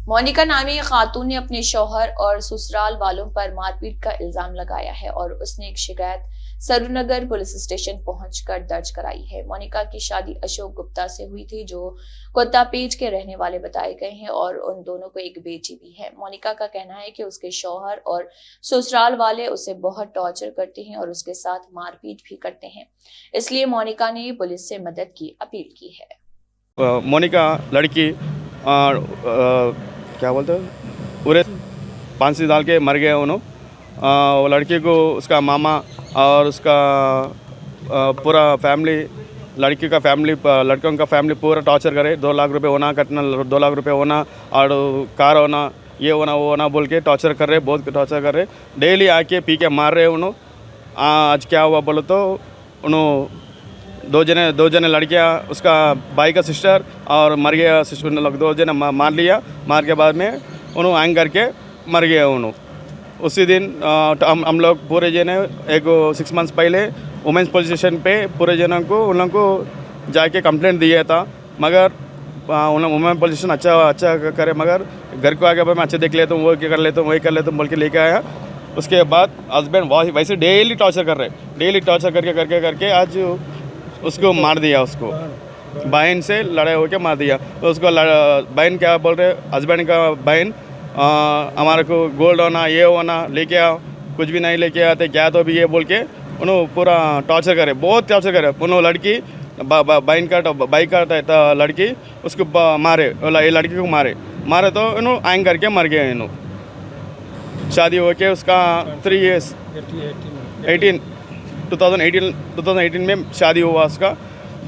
मोनिका नामी खातून ने अपने शौहर और ससुराल वालों पर मारपीट का इल्जाम लगाया है और उसने एक शिकायत सरूनगर पुलिस स्टेशन पहुंचकर दर्ज कराई है। मोनिका की शादी अशोक गुप्ता से हुई थी, जो कोत्तापेज के रहने वाले बताए गए हैं और उन दोनों को एक बेटी भी है। मोनिका का कहना है कि उसके शौहर और ससुराल वाले उसे बहुत टॉर्चर करते हैं और उसके साथ मारपीट भी करते हैं, इसलिए मोनिका ने पुलिस से मदद की अपील की है। मोनिका लड़की क्या बोलते हैं पूरे फांसी डाल के मर गए उन्होंने। वो लड़की को उसका मामा और उसका पूरा फैमिली, लड़की का फैमिली, लड़कों का फैमिली पूरा टॉर्चर करे। 2 लाख रुपए होना कटना, 2 लाख रुपए होना और कार होना, ये होना वो होना बोल के टॉर्चर कर रहे, बहुत टॉर्चर कर रहे। डेली आके पी के मार रहे उन्होंने। आज क्या हुआ बोलो तो उन्होंने दो जने लड़कियां, उसका भाई का सिस्टर और मर गया सिस्टर, लोग 2 जने मार लिया। मार के बाद में उन्होंने हैंग करके मर गया उन्होंने। उसी दिन हम लोग पूरे जने एक 6 मंथ्स पहले वुमेंस पुलिस स्टेशन पे पूरे जनों को उन लोगों को जाके कंप्लेंट दिया था, मगर उन लोग वुमेन पुलिस स्टेशन अच्छा करे, मगर घर को आके मैं अच्छा देख लेता हूँ, वो क्या कर लेता हूँ, वही कर लेता हूँ बोल के लेके आया। उसके बाद हस्बैंड वैसे डेली टॉर्चर कर रहे, डेली टॉर्चर करके आज उसको मार दिया। उसको बहन से लड़ाई होकर मार दिया। तो उसको बहन क्या बोल रहे, हस्बैंड का बहन हमारे को गोल्ड होना, ये होना लेके आओ, कुछ भी नहीं लेके आते क्या, तो भी ये बोल के उन्होंने पूरा टॉर्चर करे, बहुत टॉर्चर करे। उन्होंने लड़की बहन का भाई का लड़की उसको मारे, ये लड़की को मारे तो इन्होंने हैंग करके मर गए। इन्होंने शादी होके उसका 3 years 2018 में शादी हुआ उसका।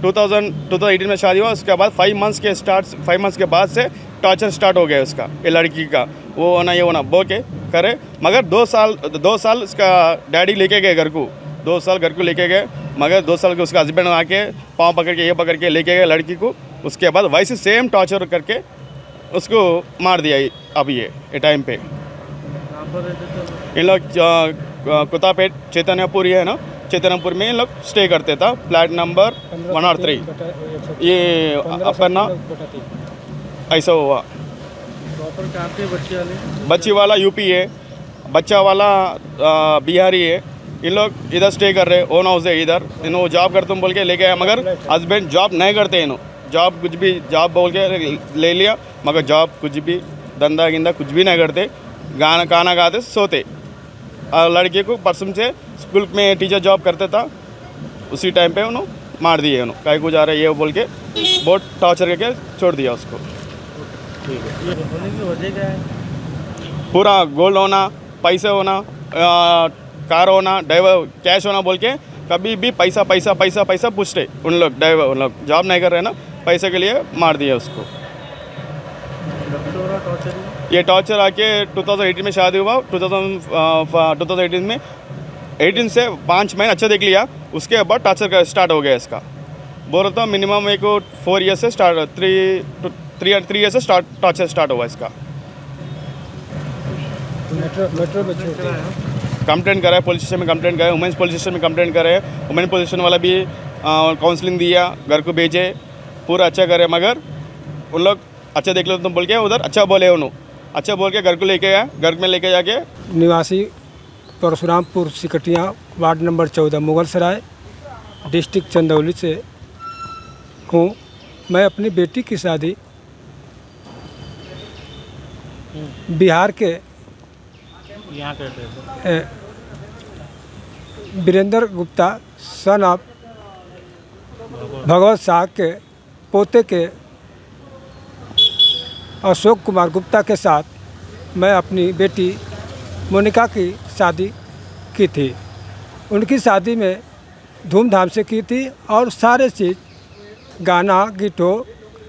2018 में शादी हुआ। उसके बाद 5 मंथ्स के बाद से टॉर्चर स्टार्ट हो गया उसका, ये लड़की का, वो होना ये होना बोल के करे। मगर 2 साल उसका डैडी लेके गए घर को, 2 साल घर को लेके गए, मगर 2 साल के उसका हस्बैंड आके पाँव पकड़ के ये पकड़ के लेके गए लड़की को। उसके बाद वैसे सेम टॉर्चर करके उसको मार दिया। अब ये टाइम पे इन लोग कोत्तापेट चैतन्यपुर है ना, चैतन्यपुर में इन लोग स्टे करते था, फ्लैट नंबर 103। ये अपना ऐसा हुआ। बच्ची वाला यूपी है, बच्चा वाला बिहारी है। इन लोग इधर स्टे कर रहे, ओन हाउस है इधर। इन्होंने जॉब करते बोल के लेके आया, मगर हस्बैंड जॉब नहीं करते। इन्होंने जॉब कुछ भी जॉब बोल के ले लिया, मगर जॉब कुछ भी धंधा गिंदा कुछ भी नहीं करते। खाना खाते सोते। और लड़के को परसों से स्कूल में टीचर जॉब करता था, उसी टाइम पे उन्होंने मार दिए। उन्होंने कहीं को जा रहे ये बोल के बहुत टॉर्चर करके छोड़ दिया उसको। ठीक है, ये होने की वजह क्या है? पूरा गोल्ड होना, पैसे होना, कार होना, ड्राइवर कैश होना बोल के कभी भी पैसा पूछते उन लोग। ड्राइवर उन लोग जॉब नहीं कर रहे ना, पैसे के लिए मार दिया उसको। ये टॉर्चर आके 2018 में शादी हुआ। 2018 में 18 से 5 महीने अच्छा देख लिया, उसके बाद टॉर्चर स्टार्ट हो गया इसका। बोल रहा था मिनिमम एक 4 years से स्टार्ट, 3 years से टॉर्चर स्टार्ट हुआ इसका। कंप्लेंट करा है पुलिस स्टेशन में, कंप्लेंट करा है वुमेंस पुलिस स्टेशन में, कंप्लेंट करे। वुमेन पुलिस स्टेशन वाला भी काउंसलिंग दिया, घर को भेजे, पूरा अच्छा करे, मगर उन लोग अच्छा देख लो तुम बोल के उधर अच्छा बोले। उन्होंने अच्छा बोल के घर को लेके आया। घर में लेके जाके निवासी परशुरामपुर सिकटिया, वार्ड नंबर 14, मुगल सराय, डिस्ट्रिक्ट चंदौली से हूँ। मैं अपनी बेटी की शादी बिहार के यहाँ करते थे वीरेंद्र गुप्ता सन ऑफ भगवत शाह के पोते के अशोक कुमार गुप्ता के साथ मैं अपनी बेटी मोनिका की शादी की थी। उनकी शादी में धूमधाम से की थी और सारे चीज़, गाना गीटो,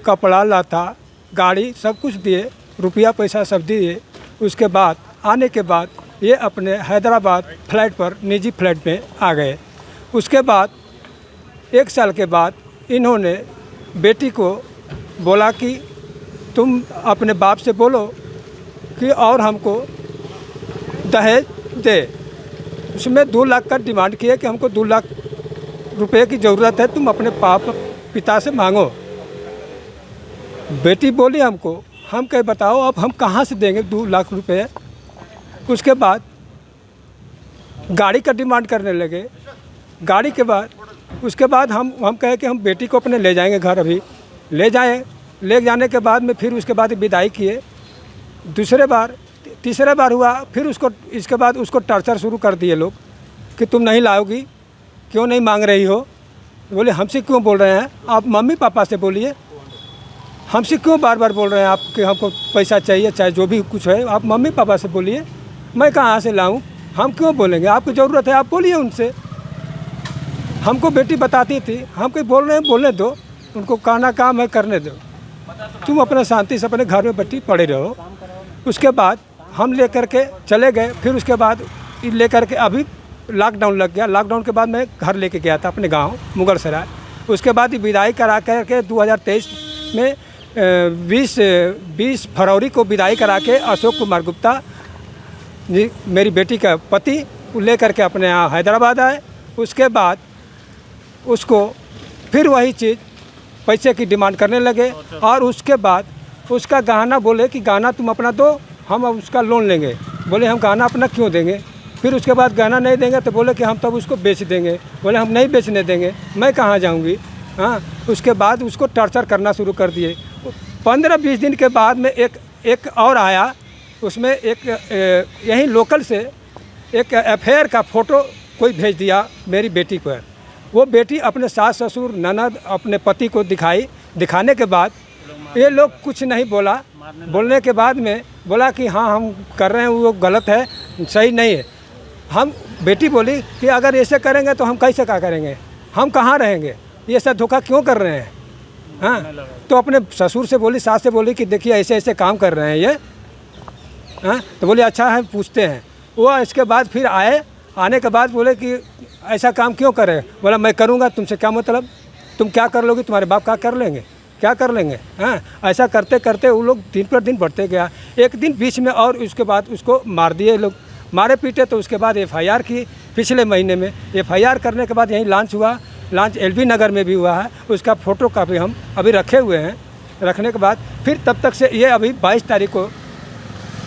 कपड़ा लता, गाड़ी सब कुछ दिए, रुपया पैसा सब दिए। उसके बाद आने के बाद ये अपने हैदराबाद फ्लैट पर, निजी फ्लैट में आ गए। उसके बाद 1 साल के बाद इन्होंने बेटी को बोला कि तुम अपने बाप से बोलो कि और हमको दहेज दे। उसमें 2 लाख का डिमांड किया कि हमको 2 लाख रुपए की ज़रूरत है, तुम अपने पिता से मांगो। बेटी बोली हमको हम कहे बताओ अब हम कहाँ से देंगे 2 लाख रुपए। उसके बाद गाड़ी का डिमांड करने लगे। गाड़ी के बाद उसके बाद हम कहे कि हम बेटी को अपने ले जाएंगे घर, अभी ले जाने के बाद में फिर उसके बाद विदाई किए। तीसरे बार हुआ, फिर इसके बाद उसको टॉर्चर शुरू कर दिए लोग कि तुम नहीं लाओगी, क्यों नहीं मांग रही हो। बोले हमसे क्यों बोल रहे हैं आप, मम्मी पापा से बोलिए, हमसे क्यों बार बार बोल रहे हैं आप कि हमको पैसा चाहिए, चाहे जो भी कुछ है आप मम्मी पापा से बोलिए, मैं कहाँ से लाऊं, हम क्यों बोलेंगे, आपको ज़रूरत है आप बोलिए उनसे। हमको बेटी बताती थी, हम कोई बोल रहे हैं बोलने दो, उनको कहना काम है करने दो, तुम अपना शांति से अपने घर में बैठी पड़े रहो। उसके बाद हम लेकर के चले गए। फिर उसके बाद लेकर के अभी लॉकडाउन लग गया। लॉकडाउन के बाद मैं घर लेके गया था अपने गांव मुगलसराय। उसके बाद विदाई करा करके 2023 में 20 फरवरी को विदाई करा के अशोक कुमार गुप्ता जी मेरी बेटी का पति लेकर के अपने यहाँ हैदराबाद आए। उसके बाद उसको फिर वही चीज़ पैसे की डिमांड करने लगे और उसके बाद उसका गहना बोले कि गहना तुम अपना दो, हम उसका लोन लेंगे। बोले हम गहना अपना क्यों देंगे। फिर उसके बाद गहना नहीं देंगे तो बोले कि हम तब उसको बेच देंगे। बोले हम नहीं बेचने देंगे, मैं कहाँ जाऊँगी। हाँ, उसके बाद उसको टॉर्चर करना शुरू कर दिए। 15-20 दिन के बाद में एक और आया, उसमें एक यहीं लोकल से एक अफेयर का फ़ोटो कोई भेज दिया मेरी बेटी पर। वो बेटी अपने सास ससुर ननद अपने पति को दिखाने के बाद ये लोग कुछ नहीं बोला। बोलने के बाद में बोला कि हाँ हम कर रहे हैं, वो गलत है, सही नहीं है। हम बेटी बोली कि अगर ऐसे करेंगे तो हम कैसे क्या करेंगे, हम कहाँ रहेंगे, ये सब धोखा क्यों कर रहे हैं। हाँ, तो अपने ससुर से बोली, सास से बोली कि देखिए ऐसे ऐसे काम कर रहे हैं ये। हाँ, तो बोले अच्छा है पूछते हैं। वो इसके बाद फिर आने के बाद बोले कि ऐसा काम क्यों करें। बोला मैं करूँगा, तुमसे क्या मतलब, तुम क्या कर लोगे, तुम्हारे बाप क्या कर लेंगे। हाँ, ऐसा करते करते वो लोग दिन पर दिन बढ़ते गया। एक दिन बीच में और उसके बाद उसको मार दिए लोग, मारे पीटे। तो उसके बाद FIR की पिछले महीने में। FIR करने के बाद यहीं लॉन्च हुआ, लॉन्च LB नगर में भी हुआ है। उसका फ़ोटो कापी हम अभी रखे हुए हैं। रखने के बाद फिर तब तक से ये अभी 22 तारीख को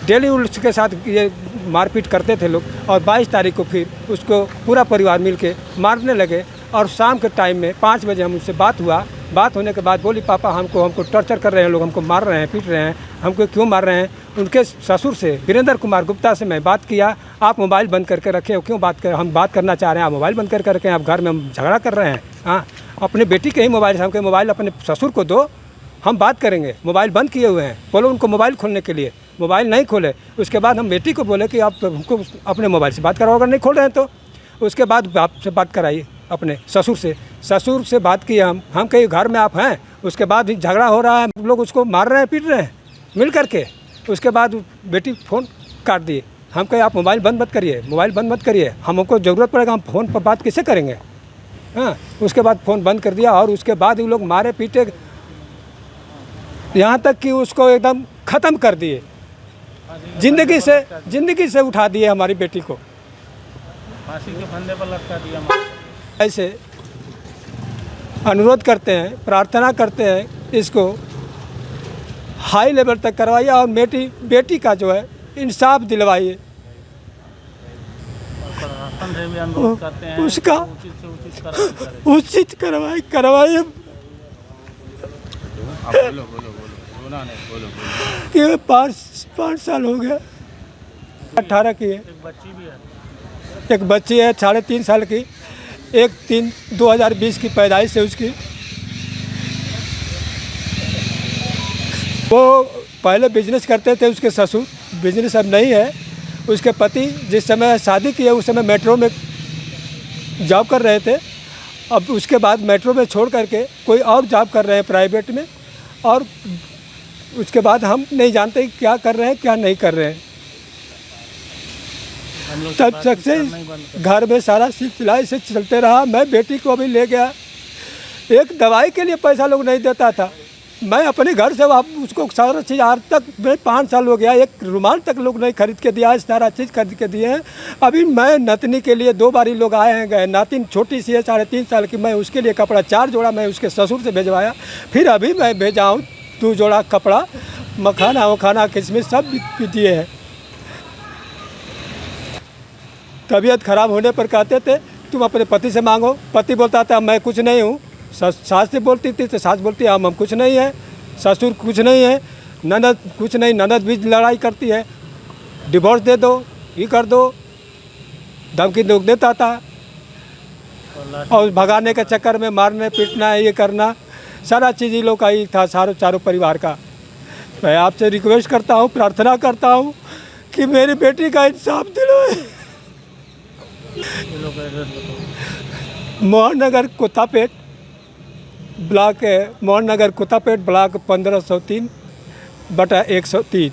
डेली उसके साथ ये मारपीट करते थे लोग, और 22 तारीख को फिर उसको पूरा परिवार मिल के मारने लगे। और शाम के टाइम में 5 बजे हम उससे बात होने के बाद बोली पापा हमको टॉर्चर कर रहे हैं लोग, हमको मार रहे हैं, पीट रहे हैं, हमको क्यों मार रहे हैं। उनके ससुर से वीरेंद्र कुमार गुप्ता से मैं बात किया, आप मोबाइल बंद करके रखे हो, क्यों हम बात करना चाह रहे हैं, आप मोबाइल बंद करके रखें, आप घर में हम झगड़ा कर रहे हैं। हाँ, अपने बेटी के ही मोबाइल से, हमके मोबाइल अपने ससुर को दो, हम बात करेंगे। मोबाइल बंद किए हुए हैं, बोलो उनको मोबाइल खोलने के लिए, मोबाइल नहीं खोले। उसके बाद हम बेटी को बोले कि आप हमको अपने मोबाइल से बात कराओ, अगर नहीं खोल रहे हैं तो। उसके बाद बाप से बात कराइए अपने ससुर से बात की हम कहीं घर में आप हैं। उसके बाद भी झगड़ा हो रहा है, लोग उसको मार रहे हैं, पीट रहे हैं मिल करके। उसके बाद बेटी फ़ोन काट दिए। हम कहे आप मोबाइल बंद मत करिए, हमको ज़रूरत पड़ेगा, हम फ़ोन पर बात कैसे करेंगे। हाँ, उसके बाद फ़ोन बंद कर दिया। और उसके बाद वो लोग मारे पीटे, यहाँ तक कि उसको एकदम ख़त्म कर दिए, ज़िंदगी से उठा दिए हमारी बेटी को, फांसी के फंदे पर लटका दिया। ऐसे अनुरोध करते हैं, प्रार्थना करते हैं, इसको हाई लेवल तक करवाइए और बेटी का जो है इंसाफ दिलवाइए। प्रशासन से भी अनुरोध करते हैं उसका उचित से उचित उचित करवाइए। ये 5 साल हो गया। 18 की है, एक बच्ची भी है। एक बच्ची है 3.5 साल की, 1/3/2020 की पैदाइश है उसकी। वो पहले बिजनेस करते थे, उसके ससुर, बिजनेस अब नहीं है। उसके पति जिस समय शादी की है उस समय मेट्रो में जॉब कर रहे थे। अब उसके बाद मेट्रो में छोड़ करके कोई और जॉब कर रहे हैं प्राइवेट में। और उसके बाद हम नहीं जानते क्या कर रहे हैं क्या नहीं कर रहे हैं। तब तक से घर में सारा सिलसिला ऐसे चलते रहा। मैं बेटी को अभी ले गया, एक दवाई के लिए पैसा लोग नहीं देता था। मैं अपने घर से आप उसको सारा चीज़ आज तक मैं 5 साल हो गया, एक रुमाल तक लोग नहीं खरीद के दिया है, सारा चीज़ खरीद के दिए हैं। अभी मैं नतनी के लिए 2 बारी लोग आए हैं गए, नातिन छोटी सी है 3.5 साल की, मैं उसके लिए कपड़ा 4 जोड़ा मैं उसके ससुर से भिजवाया। फिर अभी मैं भेजा हूँ 2 जोड़ा कपड़ा मखाना वखाना किशमिश सब भी दिए हैं। तबीयत खराब होने पर कहते थे तुम अपने पति से मांगो। पति बोलता था मैं कुछ नहीं हूँ। सास से बोलती थी तो सास बोलती हम कुछ नहीं है। ससुर कुछ नहीं है। ननद कुछ नहीं, ननद भी लड़ाई करती है, डिवोर्स दे दो, ये कर दो, धमकी लोग देता था। और भगाने के चक्कर में मारने पीटना ये करना सारा चीज़ ये लोग का ही था, चारों परिवार का। मैं आपसे रिक्वेस्ट करता हूँ, प्रार्थना करता हूँ कि मेरी बेटी का इंसाफ दिलवाए। ये लोग का एड्रेस बताओ। मोहन नगर कुत्तापेट ब्लॉक है, मोहन नगर कुत्तापेट ब्लॉक 1503/103।